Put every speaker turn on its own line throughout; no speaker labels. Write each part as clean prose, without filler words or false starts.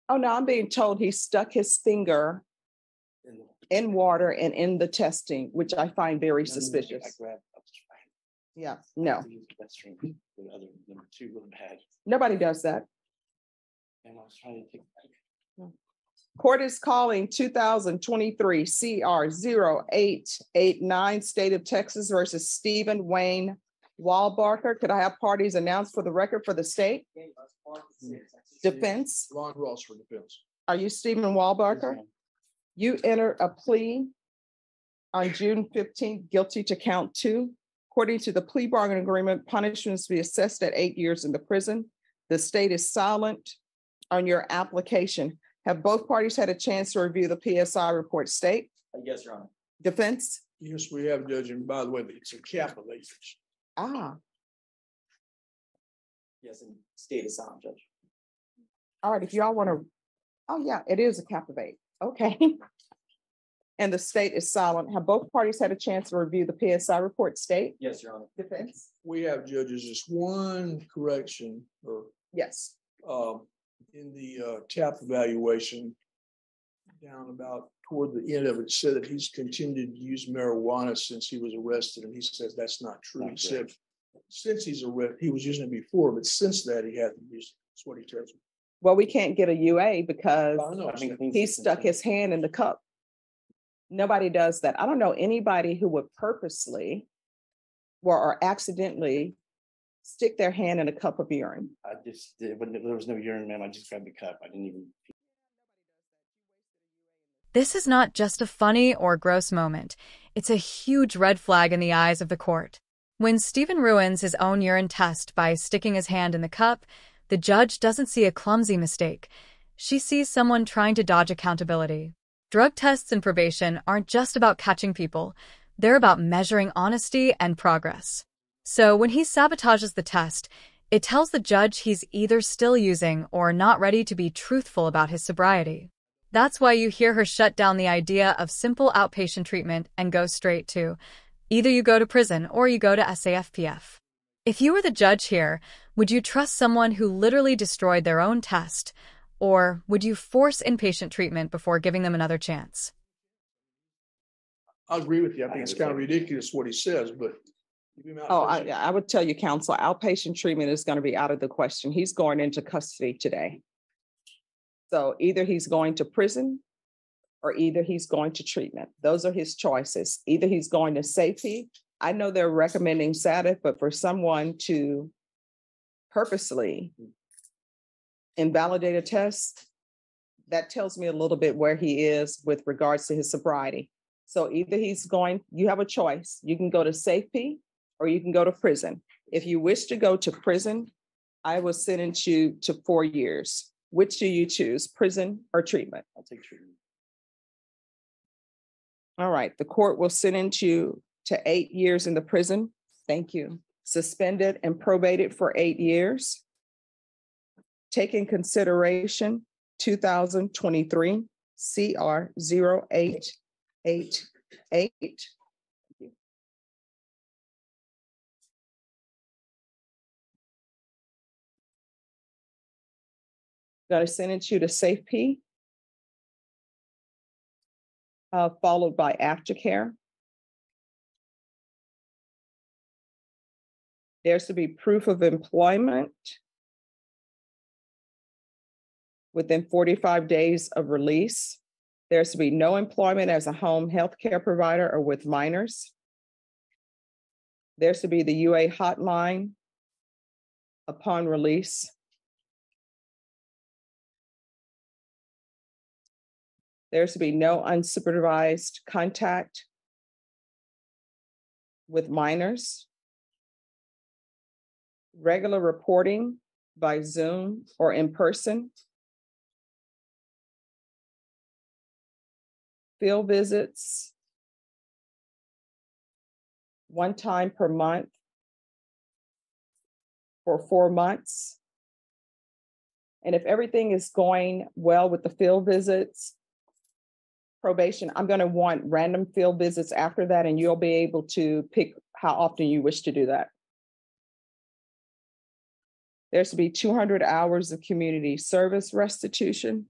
Oh, no, I'm being told he stuck his finger in water and in the testing, which I find very suspicious. Yeah, no. Nobody does that.
And I was trying to take
Court is calling 2023 CR 0889, State of Texas versus Stephen Wayne Walbarker. Could I have parties announced for the record for the state? Defense.
Ron Ross for defense.
Are you Stephen Walbarker? You entered a plea on June 15th, guilty to count 2. According to the plea bargain agreement, punishments to be assessed at 8 years in the prison. The state is silent on your application. Have both parties had a chance to review the PSI report, state?
Yes, Your Honor.
Defense?
Yes, we have, Judge. And by the way, it's a capital H.
Ah,
Yes, and state is silent, Judge.
all right. If y'all want to, oh yeah, it is a captivate. Okay. And the state is silent. Have both parties had a chance to review the PSI report, state?
Yes, Your Honor.
Defense?
We have, judges, just one correction or
Yes.
in the TAP evaluation down about toward the end of it, said that he's continued to use marijuana since he was arrested. And he says that's not true. He said since he's arrested, he was using it before, but since that he hasn't used it. That's what he tells me.
Well, we can't get a UA because
I
he stuck his hand in the cup. Nobody does that. I don't know anybody who would purposely or accidentally stick their hand in a cup of urine.
I just did, when there was no urine, ma'am. I just grabbed the cup. I didn't even.
This is not just a funny or gross moment. It's a huge red flag in the eyes of the court. When Stephen ruins his own urine test by sticking his hand in the cup, the judge doesn't see a clumsy mistake. She sees someone trying to dodge accountability. Drug tests and probation aren't just about catching people. They're about measuring honesty and progress. So when he sabotages the test, it tells the judge he's either still using or not ready to be truthful about his sobriety. That's why you hear her shut down the idea of simple outpatient treatment and go straight to, either you go to prison or you go to SAFPF. If you were the judge here, would you trust someone who literally destroyed their own test, or would you force inpatient treatment before giving them another chance?
I agree with you. I think it's kind of ridiculous what he says, but.
Oh, I would tell you, counsel, outpatient treatment is going to be out of the question. He's going into custody today. So either he's going to prison or either he's going to treatment. Those are his choices. Either he's going to safety. I know they're recommending SADC, but for someone to purposely invalidate a test, that tells me a little bit where he is with regards to his sobriety. So either he's going, you have a choice. You can go to safety or you can go to prison. If you wish to go to prison, I will sentence you to 4 years. Which do you choose, prison or treatment?
I'll take treatment.
All right, the court will sentence you to 8 years in the prison. Thank you. Suspended and probated for 8 years. Take in consideration 2023 CR 0888. Got to sentence you to Safe P, followed by aftercare. There's to be proof of employment within 45 days of release. There's to be no employment as a home health care provider or with minors. There's to be the UA hotline upon release. There's to be no unsupervised contact with minors. Regular reporting by Zoom or in person. Field visits 1 time per month for 4 months. And if everything is going well with the field visits, probation, I'm going to want random field visits after that, and you'll be able to pick how often you wish to do that. There's to be 200 hours of community service restitution.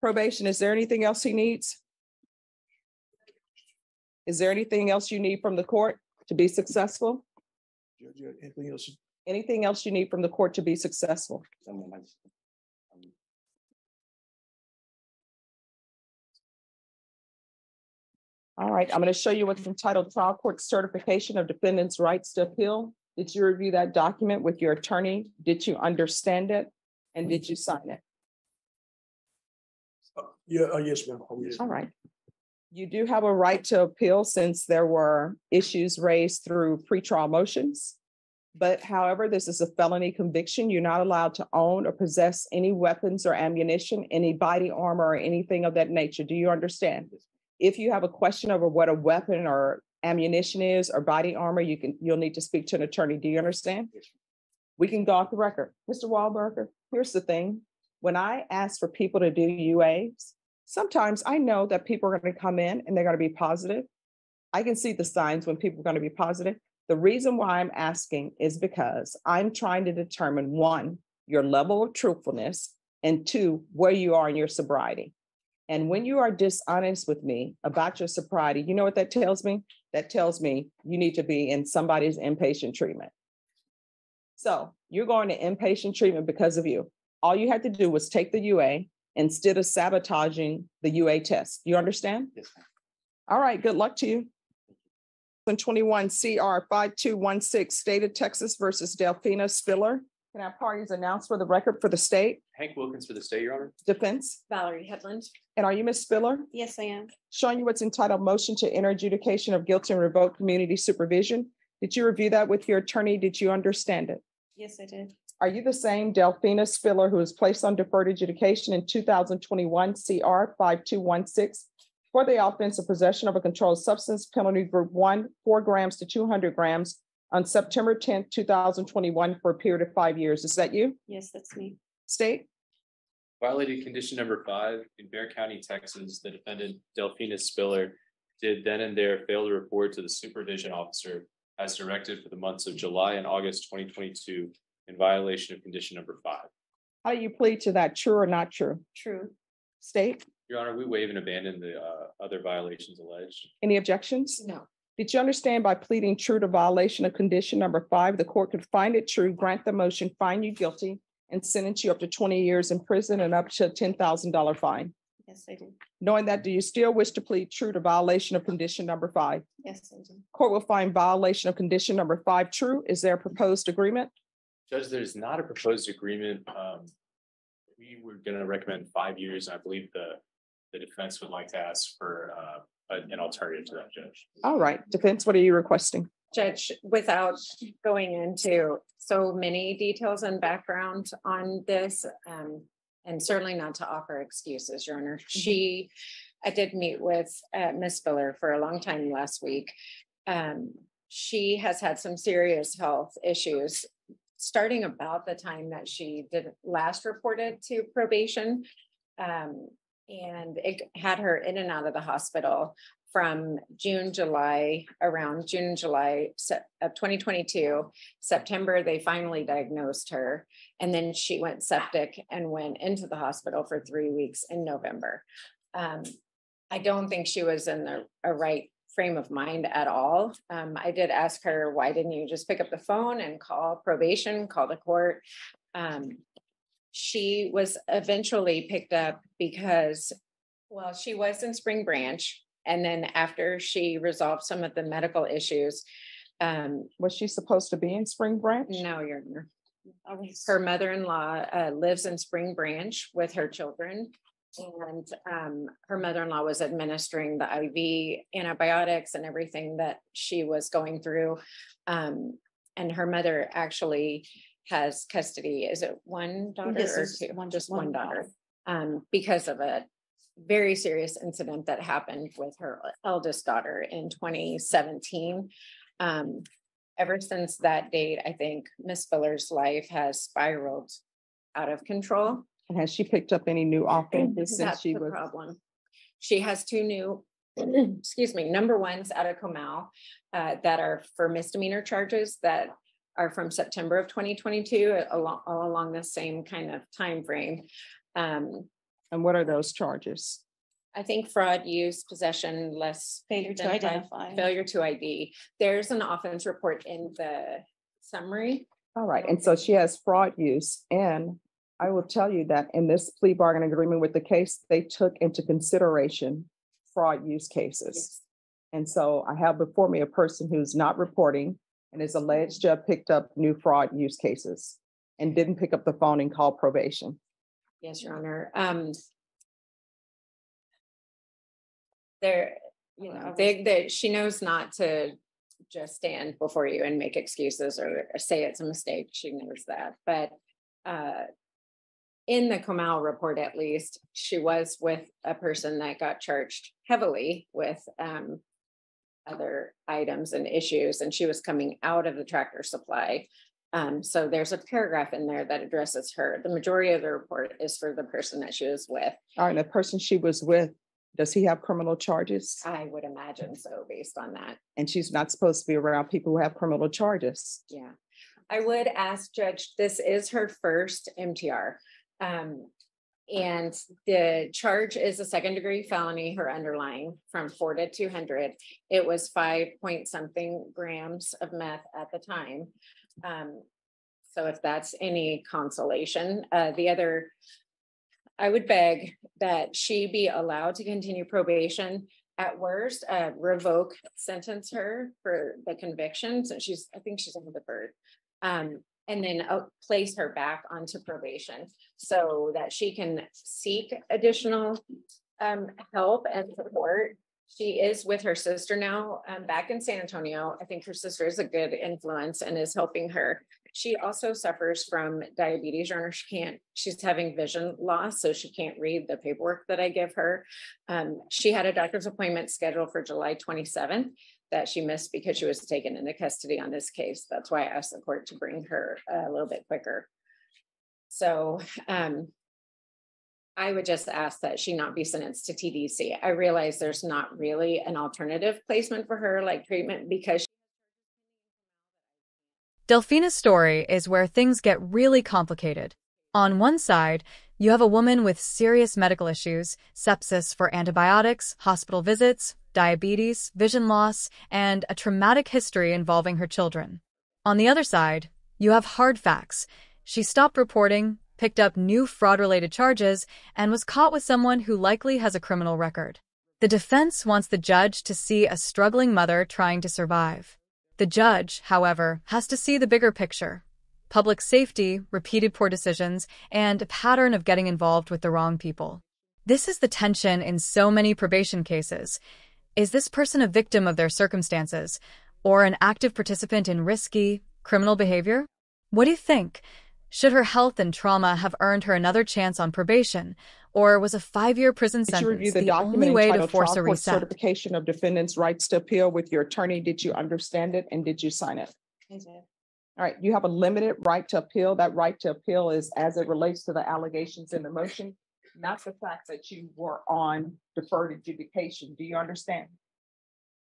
Probation, is there anything else he needs? Is there anything else you need from the court to be successful?
Judge, anything else?
Anything else you need from the court to be successful? All right, I'm going to show you what's entitled Trial Court Certification of Defendant's Rights to Appeal. Did you review that document with your attorney? Did you understand it? And did you sign it?
Yeah, yes, ma'am. Oh, yes.
All right. You do have a right to appeal since there were issues raised through pretrial motions. But however, this is a felony conviction. You're not allowed to own or possess any weapons or ammunition, any body armor or anything of that nature. Do you understand? If you have a question over what a weapon or ammunition is or body armor, you'll need to speak to an attorney. Do you understand? We can go off the record. Mr. Wahlberger, here's the thing. When I ask for people to do UAs, sometimes I know that people are going to come in and they're going to be positive. I can see the signs when people are going to be positive. The reason why I'm asking is because I'm trying to determine, one, your level of truthfulness, and two, where you are in your sobriety. And when you are dishonest with me about your sobriety, you know what that tells me? That tells me you need to be in somebody's inpatient treatment. So you're going to inpatient treatment because of you. All you had to do was take the UA instead of sabotaging the UA test. You understand?
Yes, ma'am.
All right, good luck to you. 21 CR 5216, State of Texas versus Delphina Spiller. Can our parties announce for the record for the state?
Hank Wilkins for the state, Your Honor.
Defense.
Valerie Headland.
And are you Ms. Spiller?
Yes, I am.
Showing you what's entitled Motion to Enter Adjudication of Guilt and Revoke Community Supervision. Did you review that with your attorney? Did you understand it?
Yes, I did.
Are you the same Delphina Spiller who was placed on deferred adjudication in 2021 CR 5216 for the offense of possession of a controlled substance, penalty group 1, 4 grams to 200 grams on September 10th, 2021 for a period of 5 years? Is that you?
Yes, that's me.
State?
Violated condition number 5 in Bexar County, Texas. The defendant, Delphina Spiller, did then and there fail to report to the supervision officer as directed for the months of July and August 2022 in violation of condition number 5.
How do you plead to that? True or not true?
True.
State?
Your Honor, we waive and abandon the other violations alleged.
Any objections?
No.
Did you understand by pleading true to violation of condition number 5, the court could find it true, grant the motion, find you guilty, and sentence you up to 20 years in prison and up to a $10,000 fine?
Yes, I do.
Knowing that, do you still wish to plead true to violation of condition number 5?
Yes, I do.
Court will find violation of condition number 5 true. Is there a proposed agreement?
Judge, there's not a proposed agreement. We were going to recommend 5 years, and I believe the defense would like to ask for an alternative to that, Judge.
All right, defense, what are you requesting?
Judge, without going into so many details and background on this, and certainly not to offer excuses, Your Honor. I did meet with Ms. Spiller for a long time last week. She has had some serious health issues starting about the time that she did last reported to probation. And it had her in and out of the hospital from around June, July of 2022. September, they finally diagnosed her. And then she went septic and went into the hospital for 3 weeks in November. I don't think she was in a right frame of mind at all. I did ask her, why didn't you just pick up the phone and call probation, call the court? She was eventually picked up because, well, she was in Spring Branch. And then after she resolved some of the medical issues.
Was she supposed to be in Spring Branch?
No, Your Honor. Her mother-in-law lives in Spring Branch with her children. And her mother-in-law was administering the IV antibiotics and everything that she was going through. And her mother actually has custody. Is it one daughter or two? Just one daughter. Because of a very serious incident that happened with her eldest daughter in 2017. Ever since that date, I think Miss Spiller's life has spiraled out of control.
And has she picked up any new offenses since she was?
Problem. She has 2 new, number 1s out of Comal that are for misdemeanor charges that are from September of 2022, all along the same kind of time frame.
And what are those charges?
I think fraud, use, possession,
Failure to identify.
failure to ID. There's an offense report in the summary.
All right, and so she has fraud use, and I will tell you that in this plea bargain agreement with the case, they took into consideration fraud use cases.
Yes.
And so I have before me a person who's not reporting and is alleged to have picked up new fraud use cases and didn't pick up the phone and call probation.
Yes, Your Honor. There, you know, she knows not to just stand before you and make excuses or say it's a mistake. She knows that. But in the Comal report, at least, she was with a person that got charged heavily with other items and issues, and she was coming out of the Tractor Supply. So there's a paragraph in there that addresses her. The majority of the report is for the person that she was with.
All right, the person she was with, does he have criminal charges?
I would imagine so, based on that.
And she's not supposed to be around people who have criminal charges.
Yeah. I would ask Judge, this is her first MTR. And the charge is a second-degree felony, her underlying, from 4 to 200. It was 5-point-something grams of meth at the time. So if that's any consolation, I would beg that she be allowed to continue probation. At worst, sentence her for the convictions. And I think she's on the bird. And then place her back onto probation so that she can seek additional help and support. She is with her sister now back in San Antonio. I think her sister is a good influence and is helping her. She also suffers from diabetes, Your Honor. She's having vision loss, so she can't read the paperwork that I give her. She had a doctor's appointment scheduled for July 27th that she missed because she was taken into custody on this case. That's why I asked the court to bring her a little bit quicker. So I would just ask that she not be sentenced to TDC. I realize there's not really an alternative placement for her, like treatment, because
Delfina's story is where things get really complicated. On one side, you have a woman with serious medical issues, sepsis for antibiotics, hospital visits, diabetes, vision loss, and a traumatic history involving her children. On the other side, you have hard facts. She stopped reporting, picked up new fraud-related charges, and was caught with someone who likely has a criminal record. The defense wants the judge to see a struggling mother trying to survive. The judge, however, has to see the bigger picture: public safety, repeated poor decisions, and a pattern of getting involved with the wrong people. This is the tension in so many probation cases. Is this person a victim of their circumstances, or an active participant in risky, criminal behavior? What do you think? Should her health and trauma have earned her another chance on probation, or was a 5-year prison
Did you review
sentence
the
the only
document
way to
entitled
force
Trial
a
Court
reset?
Certification of Defendant's Rights to Appeal with your attorney? Did you understand it and did you sign it?
I did.
All right, you have a limited right to appeal. That right to appeal is as it relates to the allegations in the motion, not the fact that you were on deferred adjudication. Do you understand?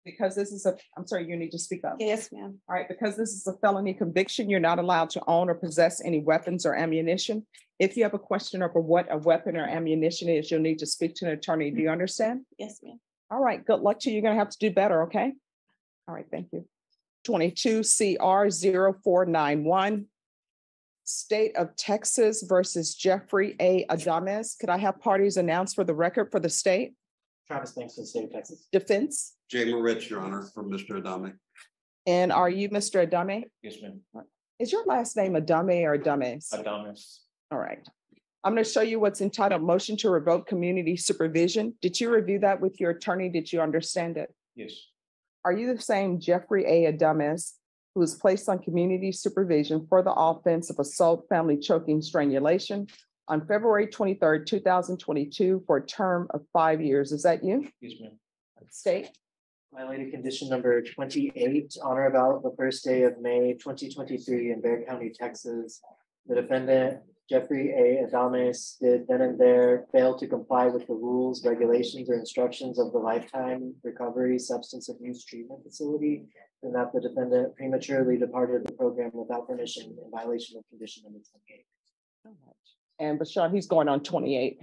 Because this is I'm sorry, you need to speak up.
Yes, ma'am.
All right, because this is a felony conviction, you're not allowed to own or possess any weapons or ammunition. If you have a question over what a weapon or ammunition is, you'll need to speak to an attorney. Do you understand?
Yes, ma'am.
All right, good luck to you. You're going to have to do better, okay? All right, thank you. 22 CR 0491, State of Texas versus Jeffrey A. Adames. Could I have parties announced for the record for the state?
Travis Banks in the state of Texas.
Defense?
Jay Moritz, Your Honor, from Mr. Adame.
And are you Mr. Adame?
Yes, ma'am.
Is your last name Adame or Adames?
Adames.
All right. I'm going to show you what's entitled Motion to Revoke Community Supervision. Did you review that with your attorney? Did you understand it?
Yes.
Are you the same Jeffrey A. Adames who was placed on community supervision for the offense of assault, family choking, strangulation on February 23rd, 2022 for a term of 5 years? Is that you?
Yes, ma'am.
State.
Violated condition number 28 on or about the first day of May 2023 in Bexar County, Texas. The defendant, Jeffrey A. Adames, did then and there fail to comply with the rules, regulations, or instructions of the Lifetime Recovery Substance Abuse Treatment Facility and that the defendant prematurely departed the program without permission in violation of condition number 28.
And Bashan, he's going on 28.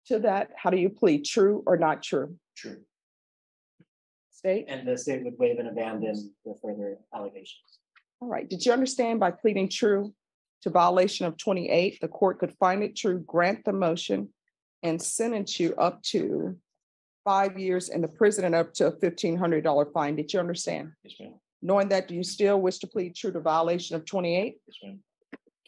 To that, how do you plead? True or not true?
True.
State?
And the state would waive and abandon the further allegations.
All right. Did you understand by pleading true to violation of 28, the court could find it true, grant the motion, and sentence you up to 5 years in the prison and up to a $1,500 fine? Did you understand?
Yes, ma'am.
Knowing that, do you still wish to plead true to violation of 28?
Yes, ma'am.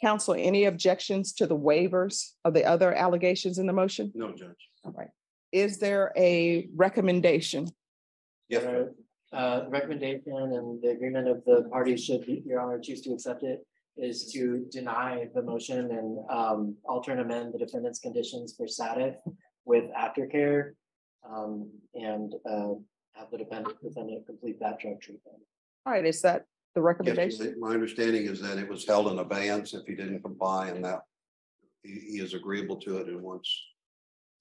Counsel, any objections to the waivers of the other allegations in the motion?
No, Judge.
All right. Is there a recommendation?
Yes, ma'am.
The recommendation and the agreement of the parties, should Your Honor choose to accept it, is to deny the motion and alter and amend the defendant's conditions for SATIF with aftercare, and have the defendant complete that drug treatment.
All right, is that the
Yes,
recommendation?
my understanding is that it was held in abeyance if he didn't comply, and that he is agreeable to it and wants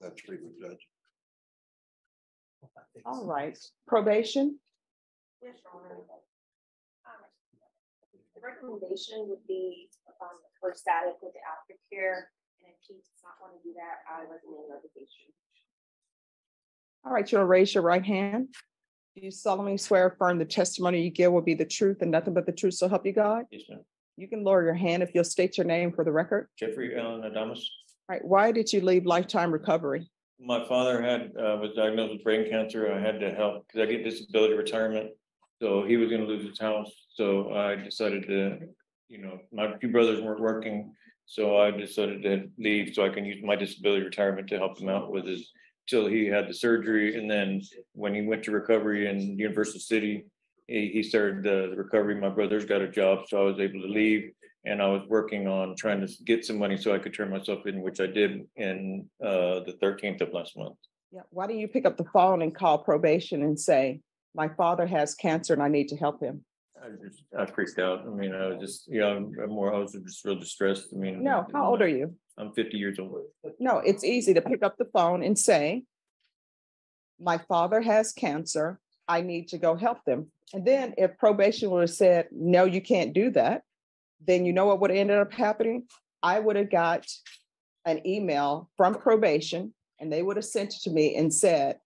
that treatment, Judge.
All right, probation?
Yes, Your Honor. The recommendation would be for static with the aftercare, and if he does not want to do that, I recommend revocation.
All right, you'll raise your right hand. Do you solemnly swear or affirm the testimony you give will be the truth and nothing but the truth, so help you God?
Yes, ma'am.
You can lower your hand if you'll state your name for the record.
Jeffrey Allen Adamas.
All right, why did you leave Lifetime Recovery?
My father was diagnosed with brain cancer. I had to help because I get disability retirement. So he was going to lose his house. So I decided to, my two brothers weren't working. So I decided to leave so I can use my disability retirement to help him out with his, till he had the surgery. And then when he went to recovery in Universal City, he started the recovery. My brothers got a job, so I was able to leave. And I was working on trying to get some money so I could turn myself in, which I did in the 13th of last month.
Yeah. Why do you pick up the phone and call probation and say, my father has cancer and I need to help him?
I freaked out. I mean, I was just, I was just real distressed. I mean,
No, how old are you?
I'm 50 years old.
No, it's easy to pick up the phone and say, my father has cancer. I need to go help them. And then if probation would have said, no, you can't do that, then you know what would have ended up happening? I would have got an email from probation and they would have sent it to me and said,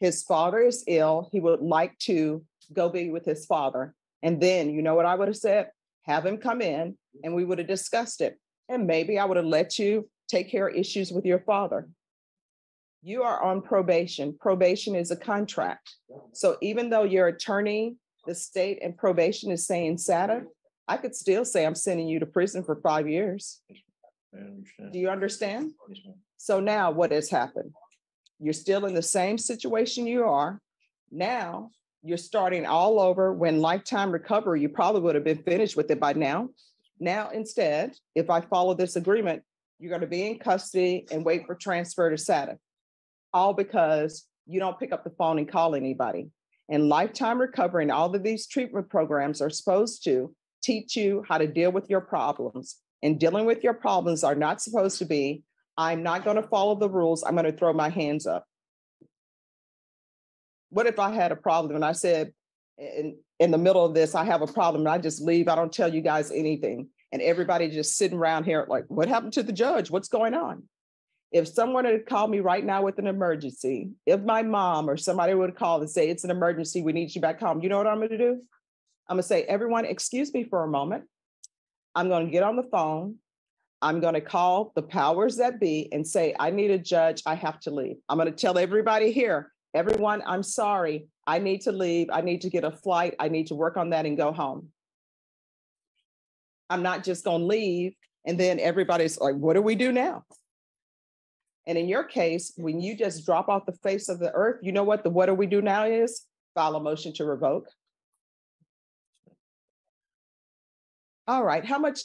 his father is ill. He would like to go be with his father. And then you know what I would have said? Have him come in and we would have discussed it. And maybe I would have let you take care of issues with your father. You are on probation. Probation is a contract. So even though your attorney, the state and probation is saying SATA, I could still say I'm sending you to prison for 5 years.
I understand.
Do you understand?
Yes, ma'am.
So now what has happened? You're still in the same situation you are. Now you're starting all over. When Lifetime Recovery, you probably would have been finished with it by now. Now, instead, if I follow this agreement, you're going to be in custody and wait for transfer to SATA. All because you don't pick up the phone and call anybody. And Lifetime Recovery and all of these treatment programs are supposed to teach you how to deal with your problems. And dealing with your problems are not supposed to be, I'm not going to follow the rules. I'm going to throw my hands up. What if I had a problem and I said, in the middle of this, I have a problem and I just leave. I don't tell you guys anything. And everybody just sitting around here like, what happened to the judge? What's going on? If someone had called me right now with an emergency, if my mom or somebody would call and say, it's an emergency, we need you back home. You know what I'm going to do? I'm going to say, everyone, excuse me for a moment. I'm going to get on the phone. I'm going to call the powers that be and say, I need a judge. I have to leave. I'm going to tell everybody here, everyone, I'm sorry. I need to leave. I need to get a flight. I need to work on that and go home. I'm not just going to leave. And then everybody's like, what do we do now? And in your case, when you just drop off the face of the earth, you know what the what do we do now is? File a motion to revoke. All right. How much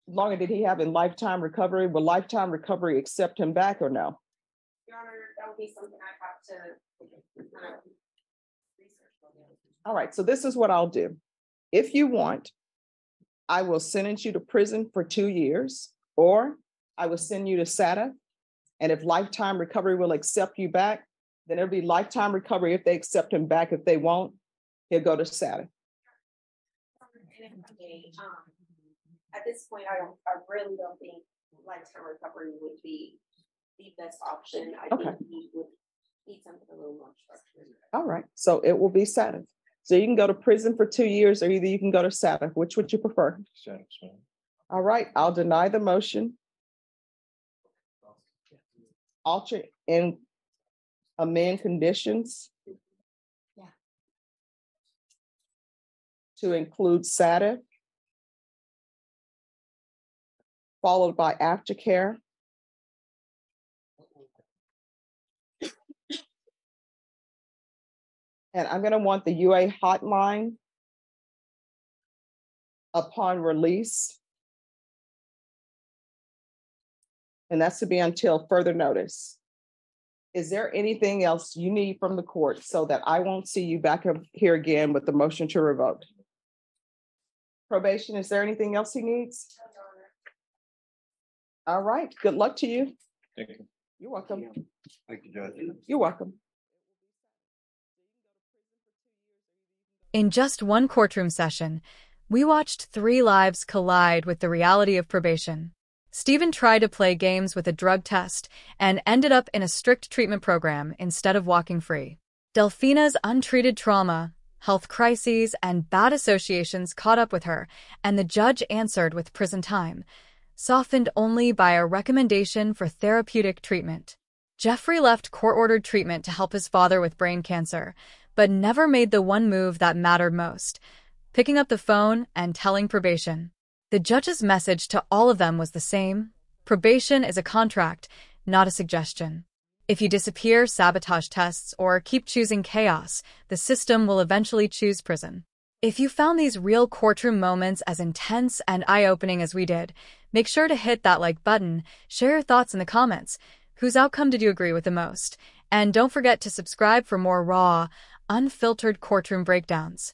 longer did he have in Lifetime Recovery? Will Lifetime Recovery accept him back or no?
Your Honor, that would be something I have to research.
All right. So this is what I'll do. If you want, I will sentence you to prison for 2 years, or I will send you to SATA. And if Lifetime Recovery will accept you back, then it'll be Lifetime Recovery if they accept him back. If they won't, He'll go to SATA.
And if I may, at this point, I really don't think lifetime recovery would be the best option. I
Okay.
think he would need something a little more structured.
All right, so it will be SATA. So you can go to prison for 2 years, or either you can go to SATA. Which would you prefer?
Satisfied.
All right, I'll deny the motion. Alter and amend conditions.
Yeah.
To include SATA. Followed by aftercare. And I'm going to want the UA hotline upon release. And that's to be until further notice. Is there anything else you need from the court so that I won't see you back up here again with the motion to revoke? Probation, is there anything else he needs? All right, good luck to you.
Thank you.
You're welcome.
Thank you, Judge.
You're welcome.
In just one courtroom session, we watched 3 lives collide with the reality of probation. Stephen tried to play games with a drug test and ended up in a strict treatment program instead of walking free. Delfina's untreated trauma, health crises, and bad associations caught up with her, and the judge answered with prison time, softened only by a recommendation for therapeutic treatment. Jeffrey left court-ordered treatment to help his father with brain cancer, but never made the one move that mattered most, picking up the phone and telling probation. The judge's message to all of them was the same: probation is a contract, not a suggestion. If you disappear, sabotage tests, or keep choosing chaos, the system will eventually choose prison. If you found these real courtroom moments as intense and eye-opening as we did, make sure to hit that like button, share your thoughts in the comments. Whose outcome did you agree with the most? And don't forget to subscribe for more raw, unfiltered courtroom breakdowns.